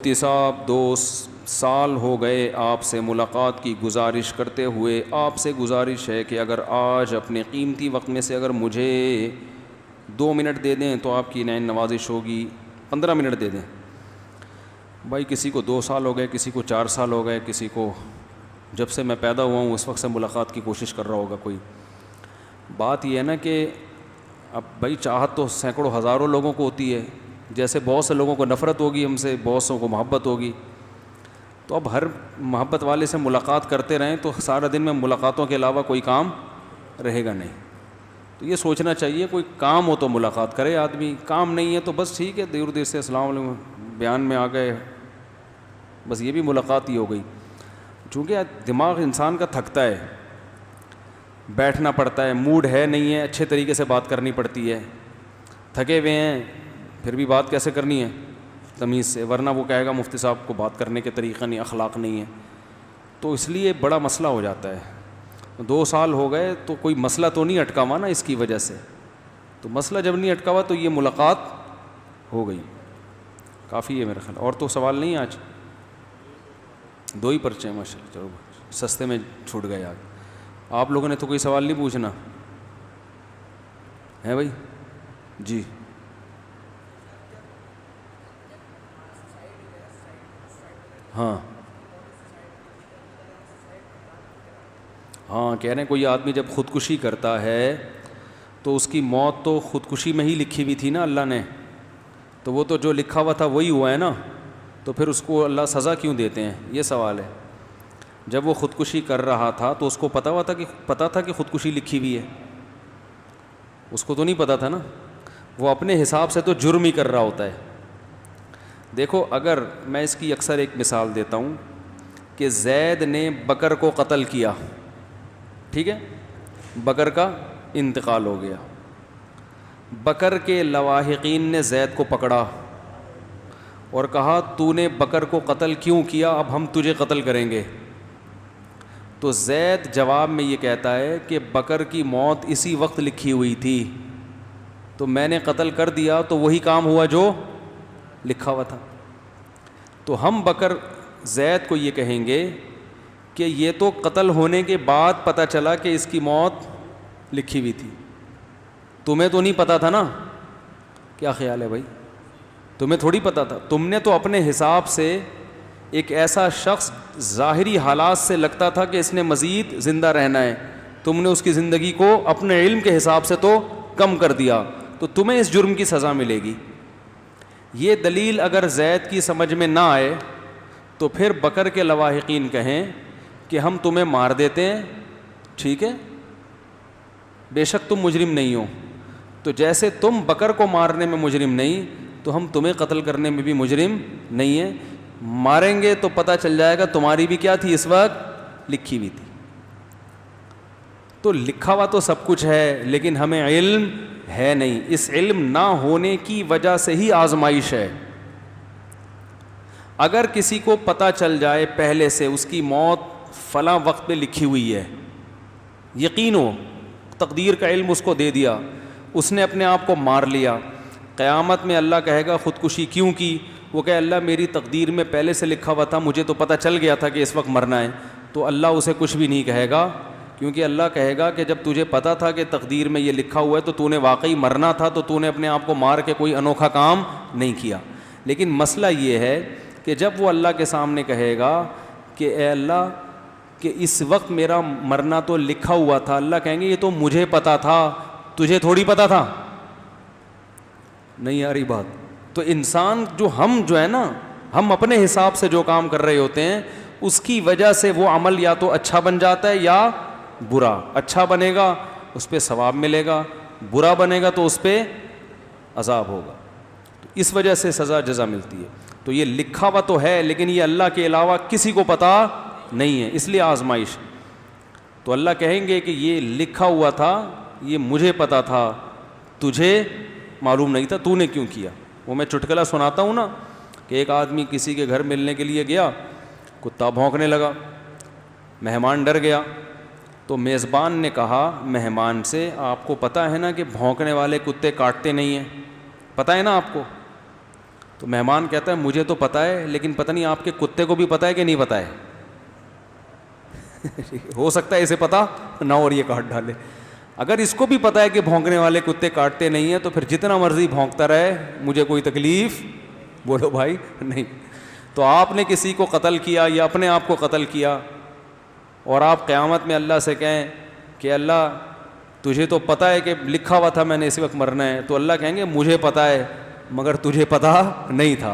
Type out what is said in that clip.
مفتی صاحب 2 سال ہو گئے آپ سے ملاقات کی گزارش کرتے ہوئے، آپ سے گزارش ہے کہ اگر آج اپنے قیمتی وقت میں سے اگر مجھے 2 منٹ دے دیں تو آپ کی نعین نوازش ہوگی. 15 منٹ دے دیں. بھائی کسی کو 2 سال ہو گئے، کسی کو 4 سال ہو گئے، کسی کو جب سے میں پیدا ہوا ہوں اس وقت سے ملاقات کی کوشش کر رہا ہوگا کوئی. بات یہ ہے نا کہ اب بھائی چاہت تو سینکڑوں ہزاروں لوگوں کو ہوتی ہے، جیسے بہت سے لوگوں کو نفرت ہوگی ہم سے، بہت سوں کو محبت ہوگی. تو اب ہر محبت والے سے ملاقات کرتے رہیں تو سارا دن میں ملاقاتوں کے علاوہ کوئی کام رہے گا نہیں. تو یہ سوچنا چاہیے کوئی کام ہو تو ملاقات کرے آدمی، کام نہیں ہے تو بس ٹھیک ہے دیر دیر سے السلام علیکم بیان میں آ گئے، بس یہ بھی ملاقات ہی ہو گئی. چونکہ دماغ انسان کا تھکتا ہے، بیٹھنا پڑتا ہے، موڈ ہے نہیں ہے، اچھے طریقے سے بات کرنی پڑتی ہے. تھکے ہوئے ہیں پھر بھی بات کیسے کرنی ہے؟ تمیز سے، ورنہ وہ کہے گا مفتی صاحب کو بات کرنے کے طریقہ نہیں، اخلاق نہیں ہے. تو اس لیے بڑا مسئلہ ہو جاتا ہے. 2 سال ہو گئے تو کوئی مسئلہ تو نہیں اٹکا ہوا نا اس کی وجہ سے. تو مسئلہ جب نہیں اٹکا ہوا تو یہ ملاقات ہو گئی، کافی ہے میرا خیال. اور تو سوال نہیں ہے آج؟ 2 ہی پرچے ہیں ماشاء اللہ. چلو سستے میں چھوٹ گئے آج. آپ لوگوں نے تو کوئی سوال نہیں پوچھنا ہے بھائی؟ جی ہاں ہاں، کہہ رہے ہیں کوئی آدمی جب خودکشی کرتا ہے تو اس کی موت تو خودکشی میں ہی لکھی ہوئی تھی نا اللہ نے، تو وہ تو جو لکھا ہوا تھا وہی ہوا ہے نا، تو پھر اس کو اللہ سزا کیوں دیتے ہیں؟ یہ سوال ہے. جب وہ خودکشی کر رہا تھا تو اس کو پتا تھا کہ خودکشی لکھی ہوئی ہے؟ اس کو تو نہیں پتا تھا نا. وہ اپنے حساب سے تو جرم ہی کر رہا ہوتا ہے. دیکھو اگر میں اس کی اکثر ایک مثال دیتا ہوں کہ زید نے بکر کو قتل کیا، ٹھیک ہے، بکر کا انتقال ہو گیا، بکر کے لواحقین نے زید کو پکڑا اور کہا تو نے بکر کو قتل کیوں کیا، اب ہم تجھے قتل کریں گے. تو زید جواب میں یہ کہتا ہے کہ بکر کی موت اسی وقت لکھی ہوئی تھی تو میں نے قتل کر دیا، تو وہی کام ہوا جو لکھا ہوا تھا. تو ہم بکر زید کو یہ کہیں گے کہ یہ تو قتل ہونے کے بعد پتہ چلا کہ اس کی موت لکھی ہوئی تھی، تمہیں تو نہیں پتا تھا نا. کیا خیال ہے بھائی؟ تمہیں تھوڑی پتا تھا، تم نے تو اپنے حساب سے ایک ایسا شخص ظاہری حالات سے لگتا تھا کہ اس نے مزید زندہ رہنا ہے، تم نے اس کی زندگی کو اپنے علم کے حساب سے تو کم کر دیا، تو تمہیں اس جرم کی سزا ملے گی. یہ دلیل اگر زید کی سمجھ میں نہ آئے تو پھر بکر کے لواحقین کہیں کہ ہم تمہیں مار دیتے ہیں، ٹھیک ہے، بے شک تم مجرم نہیں ہو، تو جیسے تم بکر کو مارنے میں مجرم نہیں تو ہم تمہیں قتل کرنے میں بھی مجرم نہیں ہیں. ماریں گے تو پتہ چل جائے گا تمہاری بھی کیا تھی اس وقت لکھی ہوئی تھی. تو لکھا ہوا تو سب کچھ ہے لیکن ہمیں علم ہے نہیں. اس علم نہ ہونے کی وجہ سے ہی آزمائش ہے. اگر کسی کو پتہ چل جائے پہلے سے اس کی موت فلاں وقت پہ لکھی ہوئی ہے، یقین ہو، تقدیر کا علم اس کو دے دیا، اس نے اپنے آپ کو مار لیا، قیامت میں اللہ کہے گا خودکشی کیوں کی؟ وہ کہے اللہ میری تقدیر میں پہلے سے لکھا ہوا تھا، مجھے تو پتہ چل گیا تھا کہ اس وقت مرنا ہے. تو اللہ اسے کچھ بھی نہیں کہے گا، کیونکہ اللہ کہے گا کہ جب تجھے پتہ تھا کہ تقدیر میں یہ لکھا ہوا ہے تو تو نے واقعی مرنا تھا، تو تو نے اپنے آپ کو مار کے کوئی انوکھا کام نہیں کیا. لیکن مسئلہ یہ ہے کہ جب وہ اللہ کے سامنے کہے گا کہ اے اللہ کہ اس وقت میرا مرنا تو لکھا ہوا تھا، اللہ کہیں گے یہ تو مجھے پتہ تھا، تجھے تھوڑی پتہ تھا. نہیں آ رہی بات؟ تو انسان جو ہے نا، ہم اپنے حساب سے جو کام کر رہے ہوتے ہیں اس کی وجہ سے وہ عمل یا تو اچھا بن جاتا ہے یا برا. اچھا بنے گا اس پہ ثواب ملے گا، برا بنے گا تو اس پہ عذاب ہوگا. تو اس وجہ سے سزا جزا ملتی ہے. تو یہ لکھا ہوا تو ہے لیکن یہ اللہ کے علاوہ کسی کو پتہ نہیں ہے، اس لیے آزمائش. تو اللہ کہیں گے کہ یہ لکھا ہوا تھا، یہ مجھے پتہ تھا، تجھے معلوم نہیں تھا، تو نے کیوں کیا؟ وہ میں چٹکلا سناتا ہوں نا کہ ایک آدمی کسی کے گھر ملنے کے لیے گیا، کتا بھونکنے لگا، مہمان ڈر گیا. تو میزبان نے کہا مہمان سے آپ کو پتہ ہے نا کہ بھونکنے والے کتے کاٹتے نہیں ہیں، پتہ ہے نا آپ کو؟ تو مہمان کہتا ہے مجھے تو پتہ ہے لیکن پتہ نہیں آپ کے کتے کو بھی پتہ ہے کہ نہیں پتہ ہے. ہو سکتا ہے اسے پتہ نہ اور یہ کاٹ ڈالے. اگر اس کو بھی پتہ ہے کہ بھونکنے والے کتے کاٹتے نہیں ہیں تو پھر جتنا مرضی بھونکتا رہے مجھے کوئی تکلیف بولو بھائی نہیں. تو آپ نے کسی کو قتل کیا یا اپنے آپ کو قتل کیا اور آپ قیامت میں اللہ سے کہیں کہ اللہ تجھے تو پتہ ہے کہ لکھا ہوا تھا میں نے اسی وقت مرنا ہے, تو اللہ کہیں گے مجھے پتہ ہے مگر تجھے پتہ نہیں تھا.